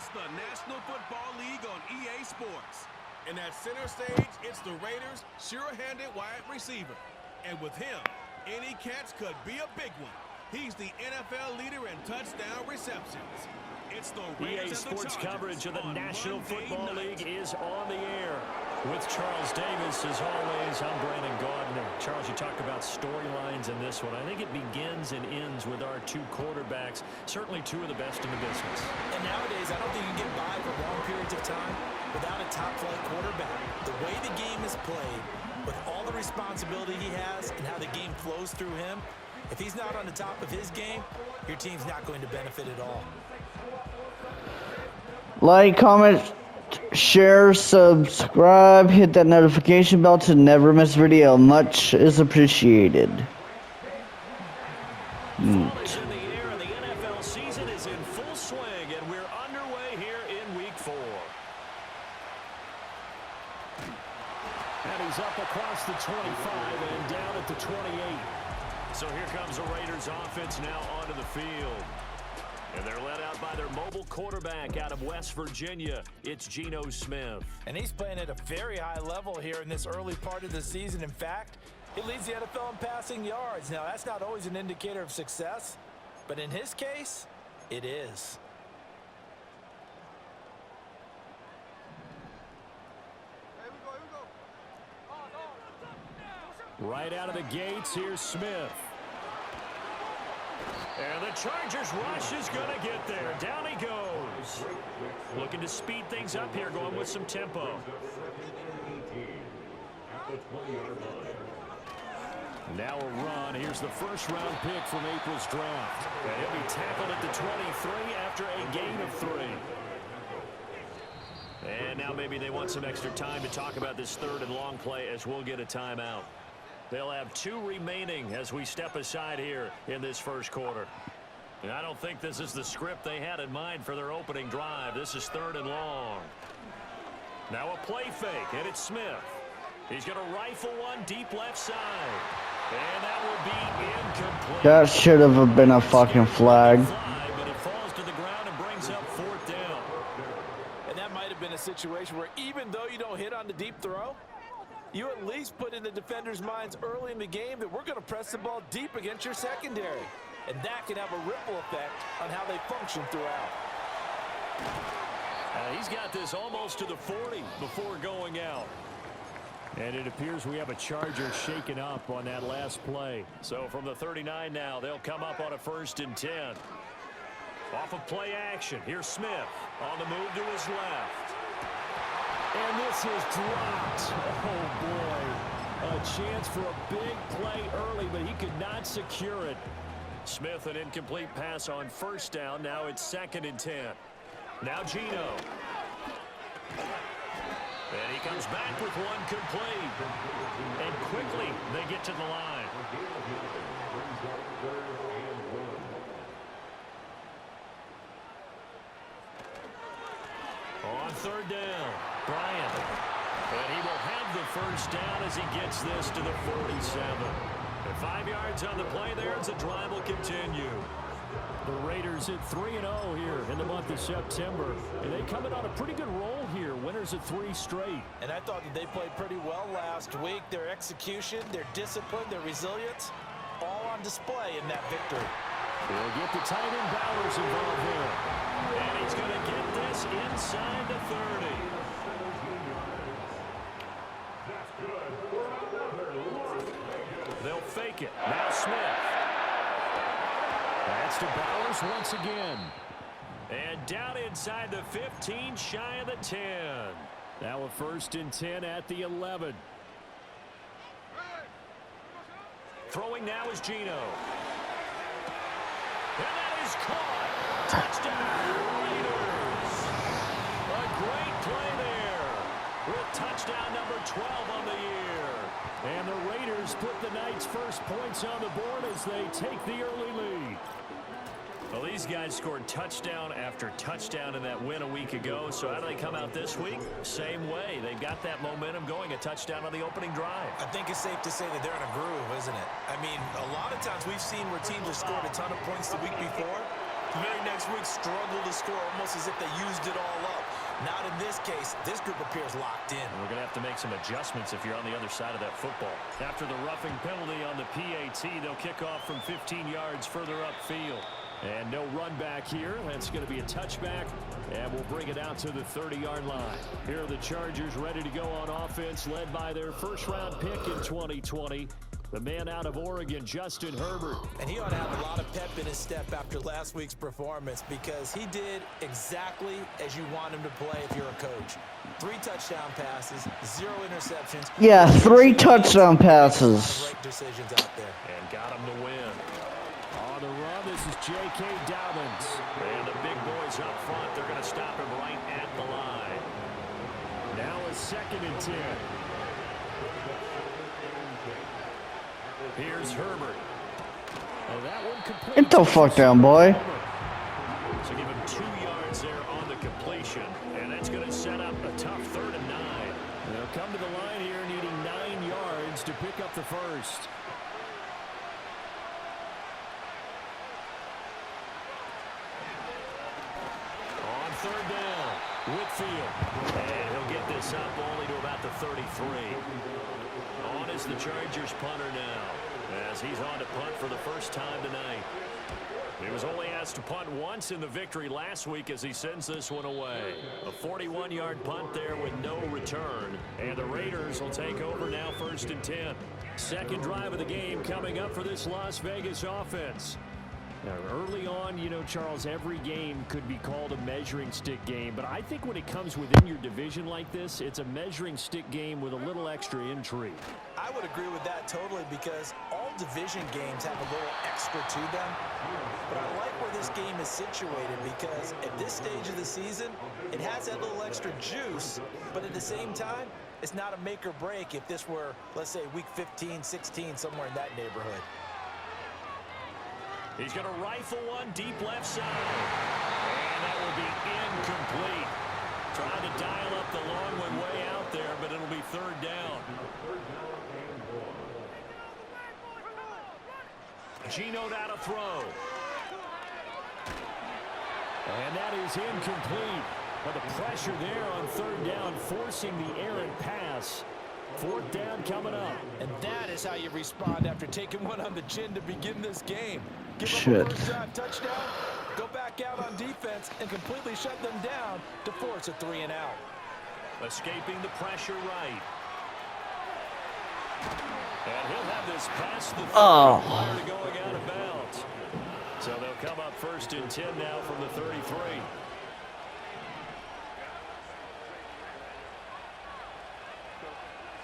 It's the National Football League on EA Sports. And at center stage, it's the Raiders' sure-handed wide receiver. And with him, any catch could be a big one. He's the NFL leader in touchdown receptions. It's the Raiders EA Sports coverage of the National Football League is on the air. With Charles Davis, as always, I'm Brandon Gardner. Charles, you talk about storylines in this one. I think it begins and ends with our two quarterbacks, certainly two of the best in the business. And nowadays, I don't think you can get by for long periods of time without a top-flight quarterback. The way the game is played, with all the responsibility he has and how the game flows through him, if he's not on the top of his game, your team's not going to benefit at all. Like, comment, share, subscribe, hit that notification bell to never miss a video. Much is appreciated. Fall is in the air, and the NFL season is in full swing, and we're underway here in Week 4. And he's up across the 25 and down at the 28. So here comes the Raiders offense now onto the field. And they're led out by their mobile quarterback out of West Virginia. It's Geno Smith. And he's playing at a very high level here in this early part of the season. In fact, he leads the NFL in passing yards. Now, that's not always an indicator of success, but in his case, it is. Right out of the gates, here's Smith. And the Chargers rush is going to get there. Down he goes. Looking to speed things up here, going with some tempo. Now a run. Here's the first-round pick from April's draft. And he'll be tackled at the 23 after a gain of 3. And now maybe they want some extra time to talk about this third and long play as we'll get a timeout. They'll have 2 remaining as we step aside here in this first quarter. And I don't think this is the script they had in mind for their opening drive. This is third and long. Now a play fake, and it's Smith. He's going to rifle one deep left side. And that will be incomplete. That should have been a fucking flag. But it falls to the ground and brings up 4th down. And that might have been a situation where even though you don't hit on the deep throw, you at least put in the defenders' minds early in the game that we're going to press the ball deep against your secondary. And that can have a ripple effect on how they function throughout. He's got this almost to the 40 before going out. And it appears we have a Charger shaken up on that last play. So from the 39 now, they'll come up on a 1st and 10. Off of play action, here's Smith on the move to his left. And this is dropped. Oh, boy. A chance for a big play early, but he could not secure it. Smith, an incomplete pass on 1st down. Now it's 2nd and 10. Now Geno. And he comes back with one complete. And quickly they get to the line. On 3rd down, Bryant. And he will have the 1st down as he gets this to the 47. And 5 yards on the play there as the drive will continue. The Raiders at 3-0 here in the month of September. And they come in on a pretty good roll here. Winners of 3 straight. And I thought that they played pretty well last week. Their execution, their discipline, their resilience, all on display in that victory. We'll get the tight end Bowers involved here. And he's going to get this inside the 30. They'll fake it. Now Smith. That's to Bowers once again. And down inside the 15, shy of the 10. Now a 1st and 10 at the 11. Throwing now is Geno. And that is caught. Touchdown, Raiders. A great play there with touchdown number 12 on the year. And the Raiders put the night's first points on the board as they take the early lead. Well, these guys scored touchdown after touchdown in that win a week ago. So how do they come out this week? Same way. They've got that momentum going, a touchdown on the opening drive. I think it's safe to say that they're in a groove, isn't it? I mean, a lot of times we've seen where teams have scored a ton of points the week before, The very next week, struggled to score almost as if they used it all up. Not in this case. This group appears locked in. We're going to have to make some adjustments if you're on the other side of that football. After the roughing penalty on the PAT, they'll kick off from 15 yards further upfield. And no run back here. That's going to be a touchback, and we'll bring it out to the 30-yard line. Here are the Chargers ready to go on offense, led by their first-round pick in 2020. The man out of Oregon, Justin Herbert. And he ought to have a lot of pep in his step after last week's performance because he did exactly as you want him to play if you're a coach. 3 touchdown passes, 0 interceptions. Yeah, 3 touchdown passes. Great decisions out there. And got him to win. On the run, this is J.K. Dobbins. And the big boys up front, they're going to stop him right at the line. Now a 2nd and 10. Here's Herbert. And that one complete. Get the fuck down, boy. So give him 2 yards there on the completion. And that's going to set up a tough 3rd and 9. They'll come to the line here needing 9 yards to pick up the first. On 3rd down, Whitfield. And he'll get this up only to about the 33. On is the Chargers punter now, as he's on to punt for the first time tonight. He was only asked to punt once in the victory last week as he sends this one away. A 41-yard punt there with no return. And the Raiders will take over now 1st and 10. Second drive of the game coming up for this Las Vegas offense. Now, early on, you know, Charles, every game could be called a measuring stick game. But I think when it comes within your division like this, it's a measuring stick game with a little extra intrigue. I would agree with that totally because all division games have a little extra to them. But I like where this game is situated because at this stage of the season, it has that little extra juice. But at the same time, it's not a make or break if this were, let's say, week 15, 16, somewhere in that neighborhood. He's going to rifle one deep left side. And that will be incomplete. Trying to dial up the long one way out there, but it'll be 3rd down. Geno out of throw. And that is incomplete. But the pressure there on 3rd down, forcing the errant pass. 4th down coming up. And that is how you respond after taking one on the chin to begin this game. Give Shit. up a first drive touchdown, go back out on defense, and completely shut them down to force a 3 and out. Escaping the pressure right. And he'll have this past the 30 prior to going out of bounds. So they'll come up 1st and 10 now from the 33.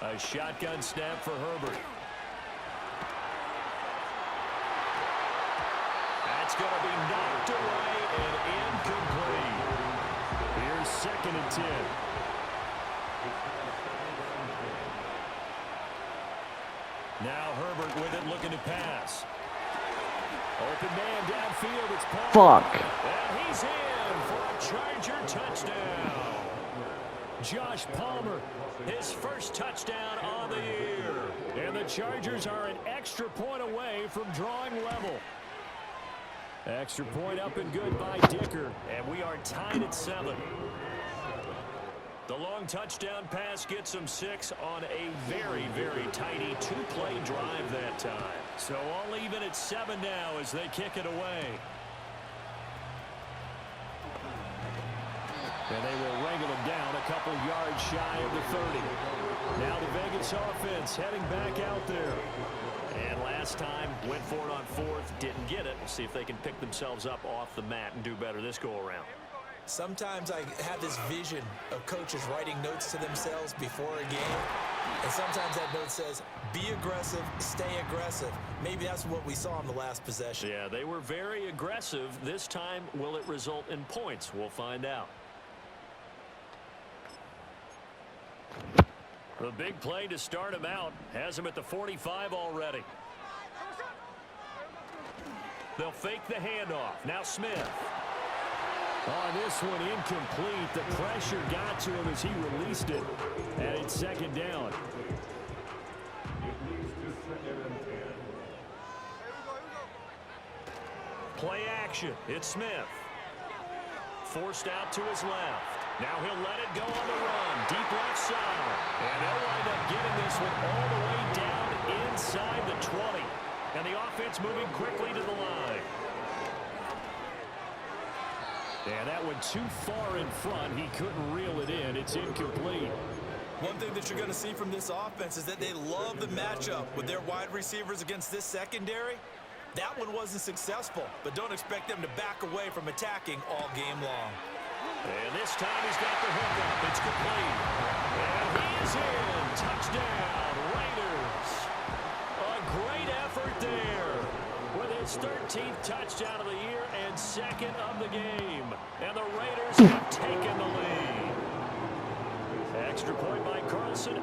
A shotgun snap for Herbert. That's going to be knocked away and incomplete. Here's 2nd and 10. Now Herbert with it, looking to pass. Open man downfield, it's Palmer. Fuck. And he's in for a Charger touchdown. Josh Palmer, his first touchdown on the year. And the Chargers are an extra point away from drawing level. Extra point up and good by Dicker. And we are tied at 7. The long touchdown pass gets them 6 on a very, very tidy 2-play drive that time. So all even at 7 now as they kick it away. And they will wrangle them down a couple yards shy of the 30. Now the Vegas offense heading back out there. And last time went for it on 4th, didn't get it. We'll see if they can pick themselves up off the mat and do better this go-around. Sometimes I have this vision of coaches writing notes to themselves before a game. And sometimes that note says, be aggressive, stay aggressive. Maybe that's what we saw in the last possession. Yeah, they were very aggressive. This time, will it result in points? We'll find out. The big play to start him out has him at the 45 already. They'll fake the handoff. Now Smith. On this one, incomplete. The pressure got to him as he released it. And it's 2nd down. Play action. It's Smith. Forced out to his left. Now he'll let it go on the run. Deep left side. And they'll wind up getting this one all the way down inside the 20. And the offense moving quickly to the line. And that went too far in front. He couldn't reel it in. It's incomplete. One thing that you're going to see from this offense is that they love the matchup with their wide receivers against this secondary. That one wasn't successful, but don't expect them to back away from attacking all game long. And this time he's got the hook up. It's complete. And he's in. Touchdown, Raiders. A great effort there with his 13th touchdown of the year and second of the game. And the Raiders have taken the lead. Extra point by Carlson.